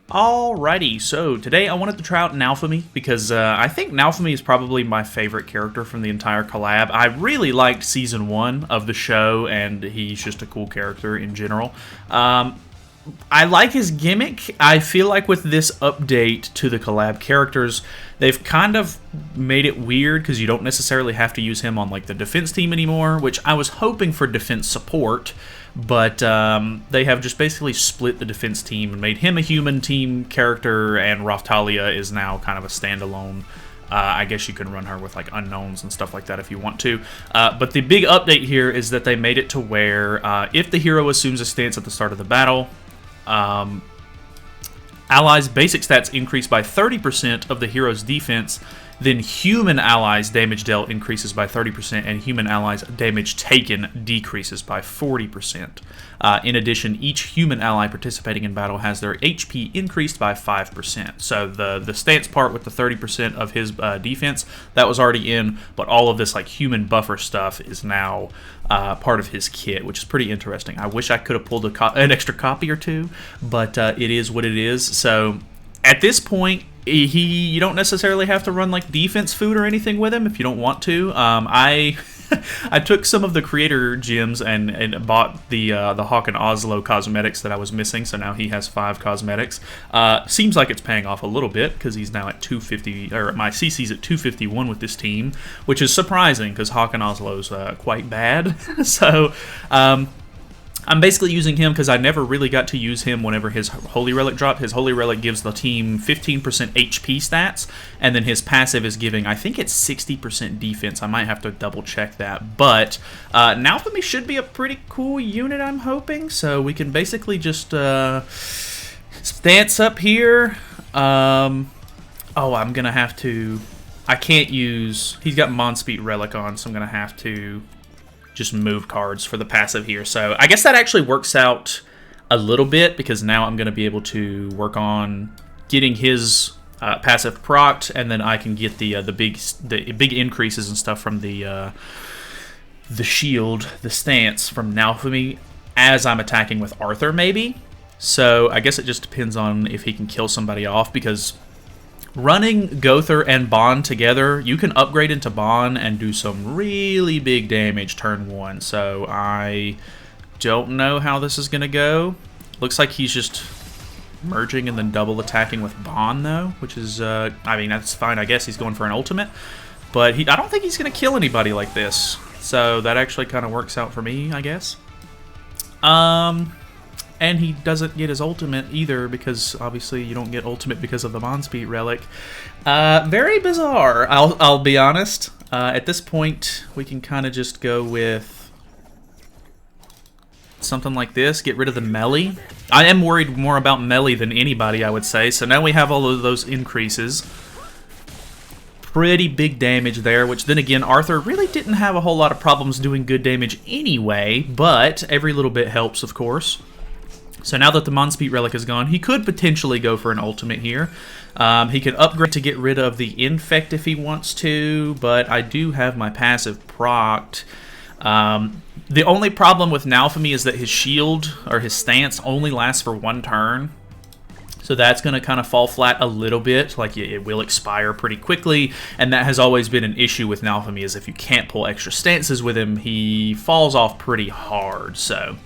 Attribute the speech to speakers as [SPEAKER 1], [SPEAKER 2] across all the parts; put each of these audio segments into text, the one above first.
[SPEAKER 1] Alrighty, so today I wanted to try out Naofumi because I think Naofumi is probably my favorite character from the entire collab. I really liked Season 1 of the show, and he's just a cool character in general. I like his gimmick. I feel like with this update to the collab characters, they've kind of made it weird because you don't necessarily have to use him on like the defense team anymore, which I was hoping for defense support, but they have just basically split the defense team and made him a human team character, and Raftalia is now kind of a standalone. I guess you can run her with like unknowns and stuff like that if you want to. But the big update here is that they made it to where if the hero assumes a stance at the start of the battle, allies' basic stats increase by 30% of the hero's defense, then human allies' damage dealt increases by 30%, and human allies' damage taken decreases by 40%. In addition, each human ally participating in battle has their HP increased by 5%. So the stance part with the 30% of his defense, that was already in, but all of this like human buffer stuff is now part of his kit, which is pretty interesting. I wish I could have pulled an extra copy or two, but it is what it is. So at this point, you don't necessarily have to run like defense food or anything with him if you don't want to. I took some of the creator gems and bought the Hawk and Oslo cosmetics that I was missing, so now he has 5 cosmetics. Seems like it's paying off a little bit because he's now at 250, or my CC's at 251 with this team, which is surprising because Hawk and Oslo's quite bad. So I'm basically using him because I never really got to use him whenever his Holy Relic dropped. His Holy Relic gives the team 15% HP stats, and then his passive is giving, I think it's 60% defense. I might have to double check that. But Naofumi should be a pretty cool unit, I'm hoping. So we can basically just stance up here. I'm going to have to... I can't use... He's got Monspeed Relic on, so I'm going to have to just move cards for the passive here. So I guess that actually works out a little bit because now I'm going to be able to work on getting his passive procced, and then I can get the big increases and stuff from the shield, the stance from Naofumi as I'm attacking with Arthur maybe. So I guess it just depends on if he can kill somebody off, because running Gother and Bond together, you can upgrade into Bond and do some really big damage turn 1. So I don't know how this is going to go. Looks like he's just merging and then double attacking with Bond, though, which is, I mean, that's fine. I guess he's going for an ultimate. But I don't think he's going to kill anybody like this. So that actually kind of works out for me, I guess. And he doesn't get his ultimate either, because obviously you don't get ultimate because of the Monspeed Relic. Very bizarre, I'll be honest. At this point, we can kind of just go with something like this, get rid of the melee. I am worried more about melee than anybody, I would say. So now we have all of those increases. Pretty big damage there, which then again, Arthur really didn't have a whole lot of problems doing good damage anyway, but every little bit helps, of course. So now that the Monspeed Relic is gone, he could potentially go for an ultimate here. He can upgrade to get rid of the Infect if he wants to, but I do have my passive procced. The only problem with Naofumi is that his shield, or his stance, only lasts for 1 turn. So that's going to kind of fall flat a little bit, like it will expire pretty quickly, and that has always been an issue with Naofumi, is if you can't pull extra stances with him, he falls off pretty hard, so...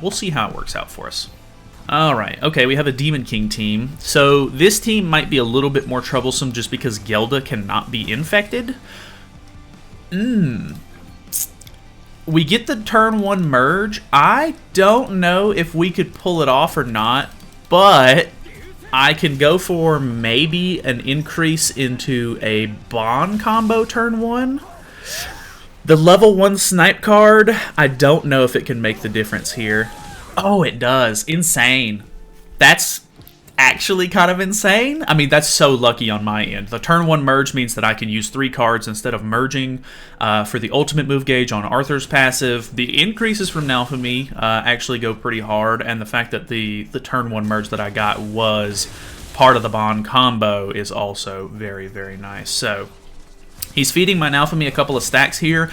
[SPEAKER 1] we'll see how it works out for us. Alright, okay, we have a Demon King team. So this team might be a little bit more troublesome just because Gelda cannot be infected. We get the turn 1 merge. I don't know if we could pull it off or not, but I can go for maybe an increase into a Bond combo turn 1. The level 1 snipe card, I don't know if it can make the difference here. Oh, it does. Insane. That's actually kind of insane. I mean, that's so lucky on my end. The turn 1 merge means that I can use 3 cards instead of merging for the ultimate move gauge on Arthur's passive. The increases from Naofumi actually go pretty hard, and the fact that the turn 1 merge that I got was part of the Bond combo is also very, very nice. So He's feeding my Naofumi a couple of stacks here.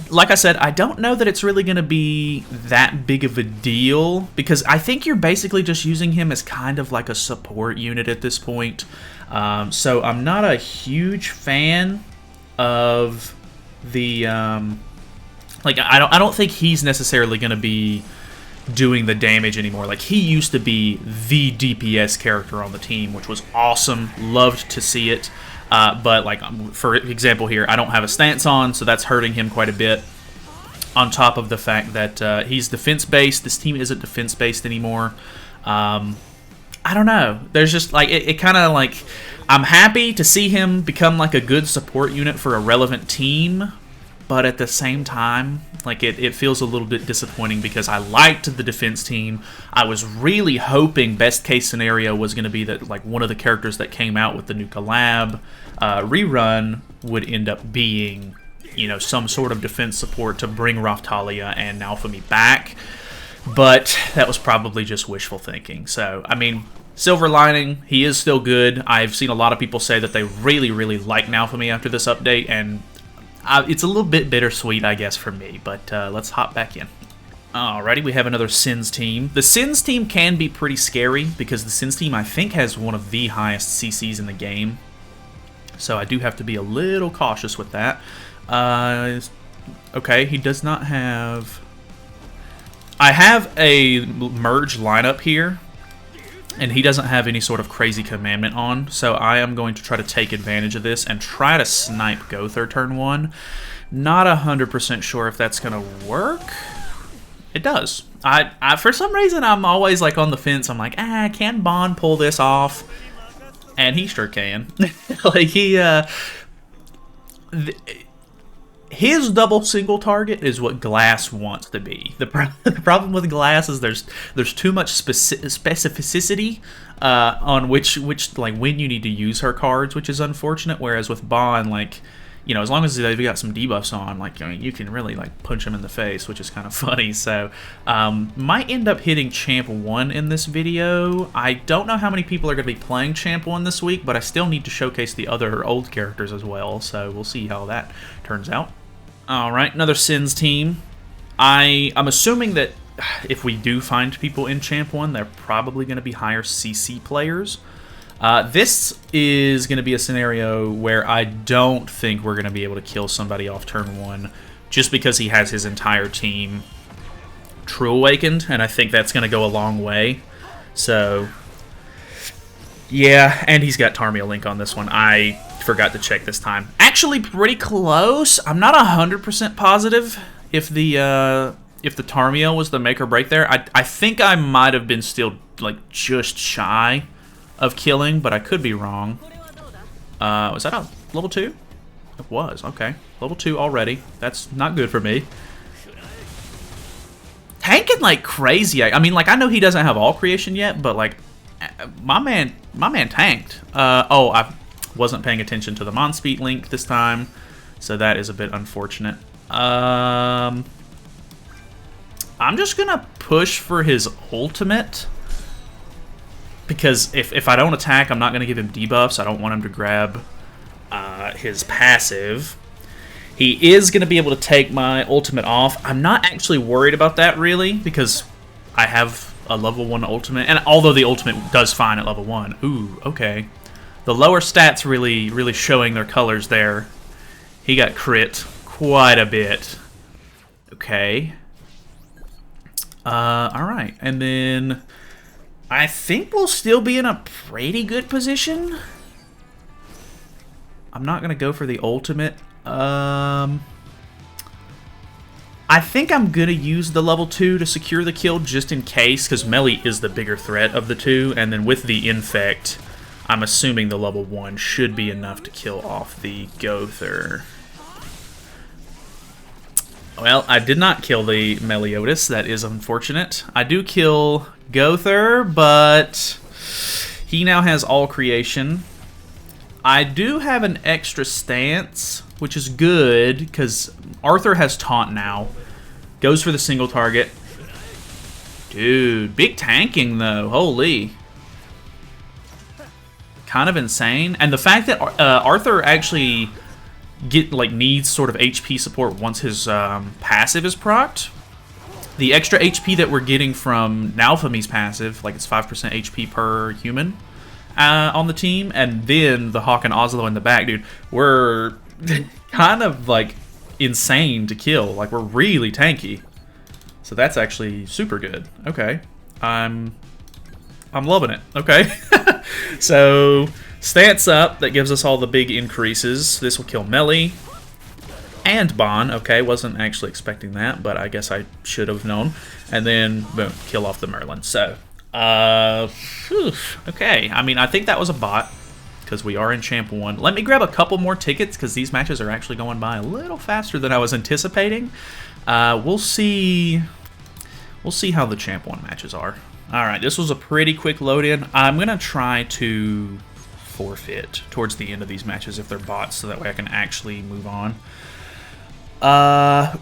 [SPEAKER 1] Like I said, I don't know that it's really going to be that big of a deal, because I think you're basically just using him as kind of like a support unit at this point. So I'm not a huge fan of the... like, I don't think he's necessarily going to be doing the damage anymore. Like, he used to be the DPS character on the team, which was awesome. Loved to see it. But, like, for example here, I don't have a stance on, so that's hurting him quite a bit. On top of the fact that he's defense-based. This team isn't defense-based anymore. I don't know. There's just, like, it kind of, like... I'm happy to see him become, like, a good support unit for a relevant team. But at the same time, like, it feels a little bit disappointing because I liked the defense team. I was really hoping best case scenario was going to be that, like, one of the characters that came out with the new collab rerun would end up being, you know, some sort of defense support to bring Raftalia and Naofumi back. But that was probably just wishful thinking. So, I mean, silver lining, he is still good. I've seen a lot of people say that they really, really like Naofumi after this update, and it's a little bit bittersweet, I guess, for me, but let's hop back in. Alrighty, we have another Sins team. The Sins team can be pretty scary because the Sins team, I think, has one of the highest CCs in the game. So I do have to be a little cautious with that. Okay, he does not have... I have a merge lineup here, and he doesn't have any sort of crazy commandment on, so I am going to try to take advantage of this and try to snipe Gother turn 1. Not 100% sure if that's going to work. It does. I for some reason, I'm always like on the fence. I'm like, can Bond pull this off? And he sure can. Like, his double single target is what Glass wants to be. The problem with Glass is there's too much specificity on which like when you need to use her cards, which is unfortunate. Whereas with Bond, like, you know, as long as they've got some debuffs on, like, I mean, you can really like punch him in the face, which is kind of funny. So might end up hitting Champ 1 in this video. I don't know how many people are going to be playing Champ 1 this week, but I still need to showcase the other old characters as well. So we'll see how that turns out. Alright, another Sins team. I'm assuming that if we do find people in Champ 1, they're probably going to be higher CC players. This is going to be a scenario where I don't think we're going to be able to kill somebody off turn 1 just because he has his entire team True Awakened, and I think that's going to go a long way. So, yeah, and he's got Tarmio Link on this one. I forgot to check this time. Actually, pretty close. I'm not 100% positive if the Tarmio was the make or break there. I think I might have been still like just shy of killing, but I could be wrong. Was that a level 2? It was. Okay, level 2 already. That's not good for me. Tanking like crazy. I mean, like, I know he doesn't have all creation yet, but like, my man tanked. Oh, I wasn't paying attention to the Monspeed link this time, so that is a bit unfortunate. I'm just gonna push for his ultimate, because if I don't attack, I'm not gonna give him debuffs. I don't want him to grab his passive. He is gonna be able to take my ultimate off. I'm not actually worried about that really, because I have a level 1 ultimate, and although the ultimate does fine at level 1. Ooh, okay. The lower stats really showing their colors there. He got crit quite a bit. Okay. Alright. And then I think we'll still be in a pretty good position. I'm not going to go for the ultimate. I think I'm going to use the level 2 to secure the kill just in case, because Melee is the bigger threat of the two. And then with the Infect, I'm assuming the level 1 should be enough to kill off the Gother. Well, I did not kill the Meliodas. That is unfortunate. I do kill Gother, but he now has all creation. I do have an extra stance, which is good, because Arthur has taunt now. Goes for the single target. Dude, big tanking, though. Holy. Kind of insane. And the fact that Arthur actually needs sort of HP support once his passive is procced. The extra HP that we're getting from Naofumi's passive, like it's 5% HP per human on the team, and then the Hawk and Oslo in the back, dude, we're kind of like insane to kill. Like we're really tanky. So that's actually super good. Okay. I'm loving it. Okay. So stance up, that gives us all the big increases. This will kill Melee and Bon. Okay, wasn't actually expecting that, but I guess I should have known. And then boom, kill off the Merlin. So okay. I mean, I think that was a bot because we are in Champ 1. Let me grab a couple more tickets because these matches are actually going by a little faster than I was anticipating. We'll see how the Champ 1 matches are. Alright, this was a pretty quick load-in. I'm going to try to forfeit towards the end of these matches if they're bots, so that way I can actually move on.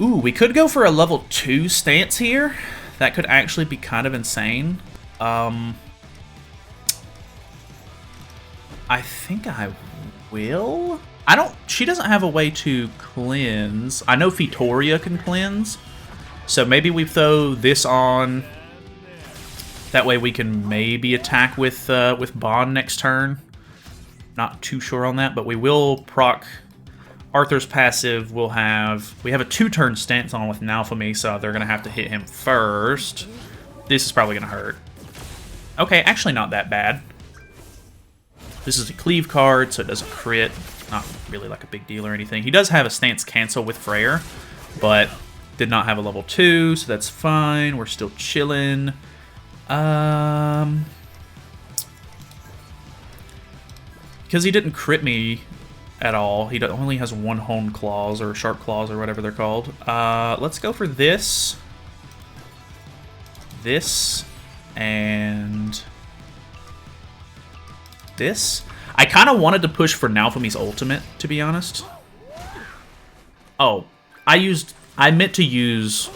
[SPEAKER 1] Ooh, we could go for a level 2 stance here. That could actually be kind of insane. I think I will. She doesn't have a way to cleanse. I know Vittoria can cleanse. So maybe we throw this on. That way we can maybe attack with Bond next turn. Not too sure on that, but we will proc Arthur's passive. We have a 2-turn stance on with Naofumi, so they're gonna have to hit him first. This is probably gonna hurt. Okay, actually not that bad. This is a cleave card, so it doesn't crit. Not really like a big deal or anything. He does have a stance cancel with Freyr, but did not have a level 2, so that's fine. We're still chilling. Because he didn't crit me at all. He only has 1 honed claws or sharp claws or whatever they're called. Let's go for this. This. And this. I kind of wanted to push for Naofumi's ultimate, to be honest. Oh, I meant to use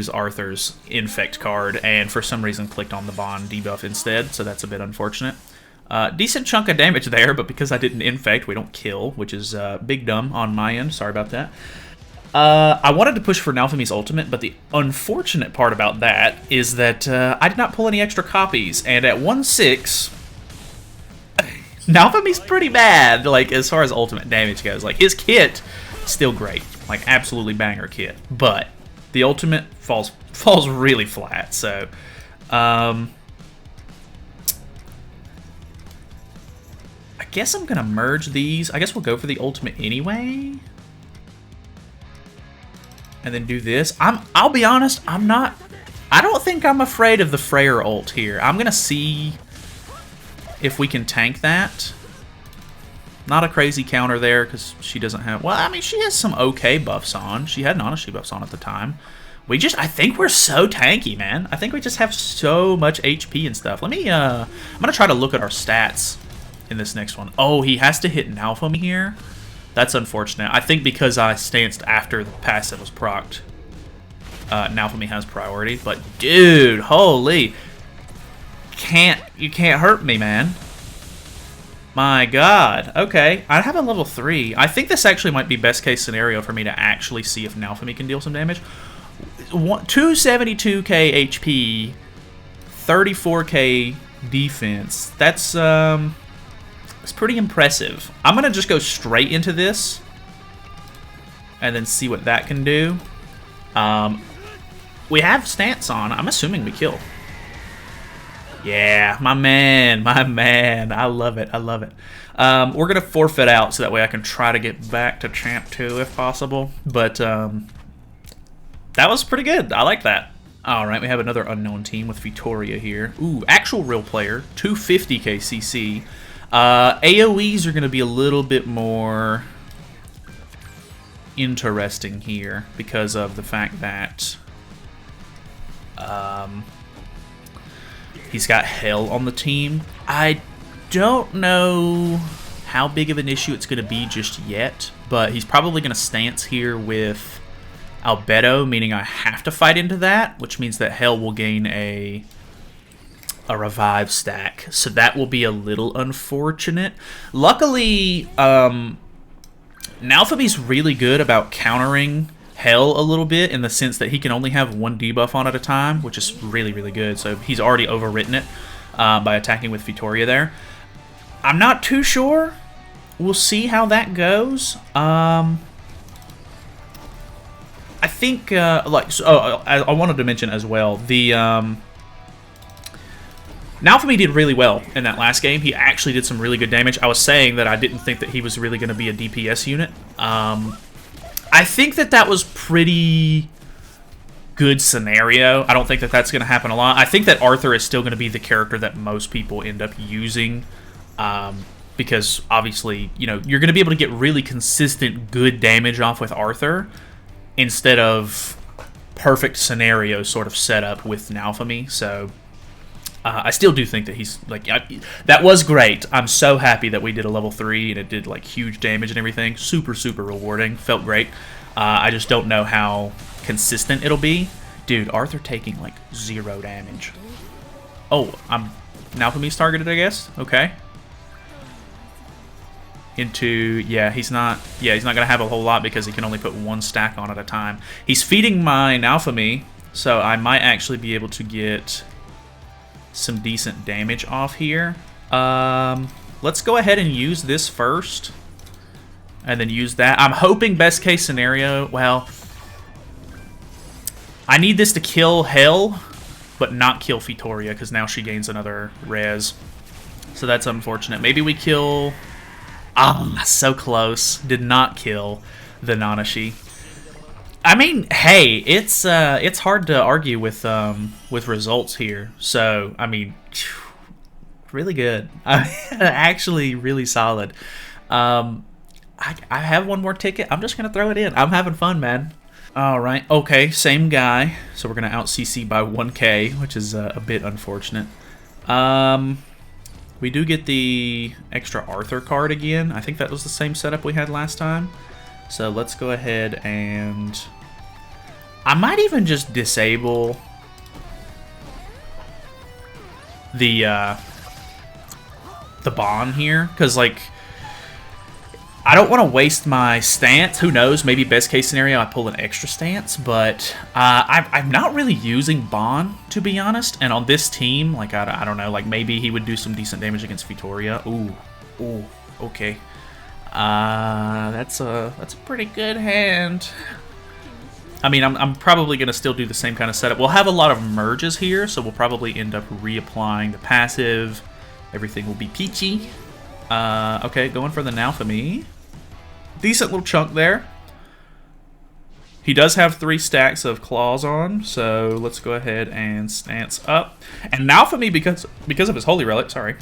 [SPEAKER 1] Arthur's Infect card, and for some reason clicked on the Bond debuff instead, so that's a bit unfortunate. Decent chunk of damage there, but because I didn't Infect, we don't kill, which is big dumb on my end. Sorry about that. I wanted to push for Naofumi's ultimate, but the unfortunate part about that is that I did not pull any extra copies, and at 1/6, Naofumi's pretty bad, like, as far as ultimate damage goes. Like, his kit, still great. Like, absolutely banger kit. But the ultimate falls really flat, so... I guess I'm gonna merge these. I guess we'll go for the ultimate anyway. And then do this. I'll be honest, I don't think I'm afraid of the Freyr ult here. I'm gonna see if we can tank that. Not a crazy counter there, because she doesn't have... Well, I mean, she has some okay buffs on. She had Nanashi buffs on at the time. I think we're so tanky, man. I think we just have so much HP and stuff. Let me, I'm gonna try to look at our stats in this next one. Oh, he has to hit Naofumi here. That's unfortunate. I think because I stanced after the passive was procced, Naofumi has priority. But, dude, holy... You can't hurt me, man. My god. Okay, I have a level 3. I think this actually might be best case scenario for me to actually see if Naofumi can deal some damage. 272k HP, 34k defense. That's pretty impressive. I'm gonna just go straight into this and then see what that can do. We have stance on. I'm assuming we kill. Yeah, my man. I love it. We're going to forfeit out so that way I can try to get back to Champ 2 if possible. But that was pretty good. I like that. All right, we have another unknown team with Vittoria here. Ooh, actual real player, 250k CC. AoEs are going to be a little bit more interesting here because of the fact that... he's got Hell on the team. I don't know how big of an issue it's going to be just yet, but he's probably going to stance here with Albedo, meaning I have to fight into that, which means that Hell will gain a a revive stack, so that will be a little unfortunate. Luckily, Naofumi's really good about countering Hell a little bit in the sense that he can only have one debuff on at a time, which is really, really good. So he's already overwritten it by attacking with Vittoria there. I'm not too sure. We'll see how that goes. I think, I wanted to mention as well, the Naofumi did really well in that last game. He actually did some really good damage. I was saying that I didn't think that he was really going to be a DPS unit. I think that that was pretty good scenario. I don't think that that's going to happen a lot. I think that Arthur is still going to be the character that most people end up using, because obviously, you know, you're going to be able to get really consistent good damage off with Arthur instead of perfect scenario sort of setup with Naofumi. So I still do think that he's like, that was great. I'm so happy that we did a level 3 and it did like huge damage and everything. Super, super rewarding. Felt great. I just don't know how consistent it'll be. Dude, Arthur taking like 0 damage. Oh, Naofumi's targeted, I guess. Okay. Yeah, he's not gonna have a whole lot because he can only put 1 stack on at a time. He's feeding my Naofumi, so I might actually be able to get some decent damage off here. Let's go ahead and use this first, and then use that. I'm hoping best case scenario, well, I need this to kill Hell, but not kill Vittoria, because now she gains another res. So that's unfortunate. Maybe we kill... Ah, so close. Did not kill the Nanashi. I mean, hey, it's hard to argue with results here. So, I mean, really good. Actually, really solid. I have one more ticket. I'm just gonna throw it in. I'm having fun, man. All right. Okay, same guy. So we're gonna out CC by 1K, which is a bit unfortunate. We do get the extra Arthur card again. I think that was the same setup we had last time. So let's go ahead and... I might even just disable the bond here, because like I don't want to waste my stance. Who knows? Maybe best case scenario I pull an extra stance, but I'm not really using bond, to be honest. And on this team, like I don't know, like maybe he would do some decent damage against Vittoria. Ooh, okay. That's a pretty good hand. I mean, I'm probably going to still do the same kind of setup. We'll have a lot of merges here, so we'll probably end up reapplying the passive. Everything will be peachy. Okay, going for the Naofumi. Decent little chunk there. He does have 3 stacks of claws on, so let's go ahead and stance up. And Naofumi, because of his Holy Relic, sorry,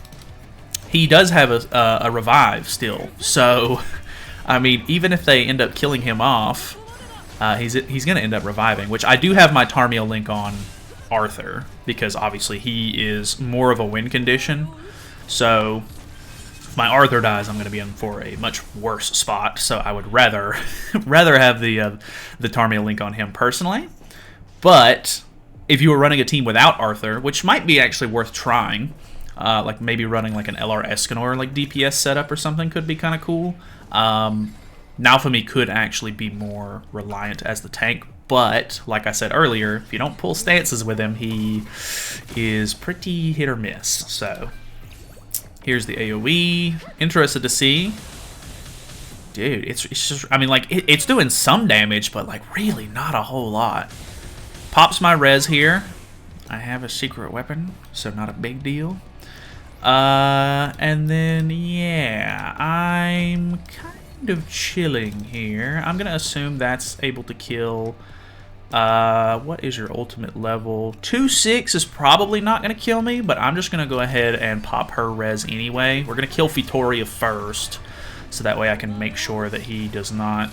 [SPEAKER 1] he does have a revive still. So, I mean, even if they end up killing him off... he's going to end up reviving, which I do have my Tarmiel link on Arthur, because obviously he is more of a win condition. So if my Arthur dies, I'm going to be in for a much worse spot. So I would rather have the Tarmiel link on him personally. But if you were running a team without Arthur, which might be actually worth trying, like maybe running like an LR Escanor like DPS setup or something could be kind of cool. Naofumi could actually be more reliant as the tank, but like I said earlier, if you don't pull stances with him, he is pretty hit or miss. So here's the AoE. Interested to see. Dude, it's just, I mean, like, it's doing some damage, but like really not a whole lot. Pops my res here. I have a secret weapon, so not a big deal. And then, yeah, I'm kind of chilling here. I'm gonna assume that's able to kill. What is your ultimate level? 2-6 is probably not gonna kill me, but I'm just gonna go ahead and pop her res anyway. We're gonna kill Vittoria first, so that way I can make sure that he does not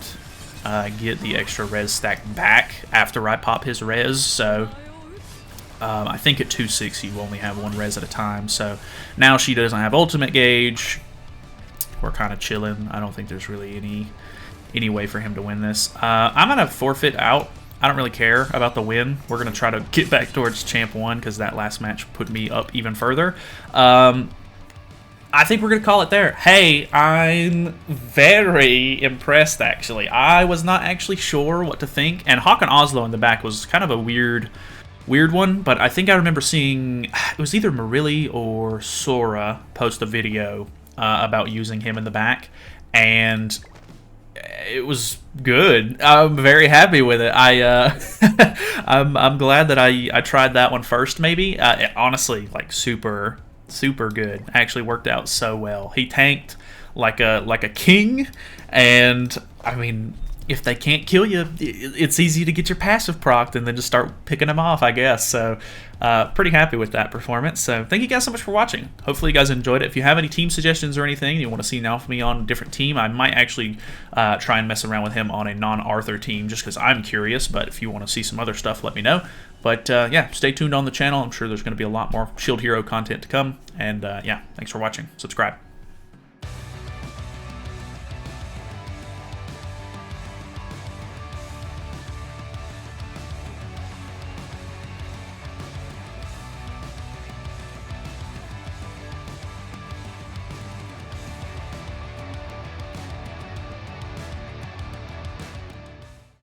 [SPEAKER 1] get the extra res stack back after I pop his res. So I think at 2-6 you only have 1 res at a time. So now she doesn't have ultimate gauge. We're kind of chilling. I don't think there's really any way for him to win this. I'm going to forfeit out I don't really care about the win. We're going to try to get back towards Champ 1 because that last match put me up even further. I think we're going to call it there. Hey, I'm very impressed, actually. I was not actually sure what to think. And Hawk and Oslo in the back was kind of a weird one, but I think I remember seeing, it was either Marilli or Sora post a video about using him in the back, and it was good. I'm very happy with it. I'm glad that I tried that one first. Maybe honestly, like super good. Actually worked out so well. He tanked like a king, and I mean, if they can't kill you, it's easy to get your passive procced and then just start picking them off, I guess. So pretty happy with that performance. So thank you guys so much for watching. Hopefully you guys enjoyed it. If you have any team suggestions or anything, you want to see Naofumi on a different team, I might actually try and mess around with him on a non-Arthur team just because I'm curious. But if you want to see some other stuff, let me know. But yeah, stay tuned on the channel. I'm sure there's going to be a lot more Shield Hero content to come. And yeah, thanks for watching. Subscribe.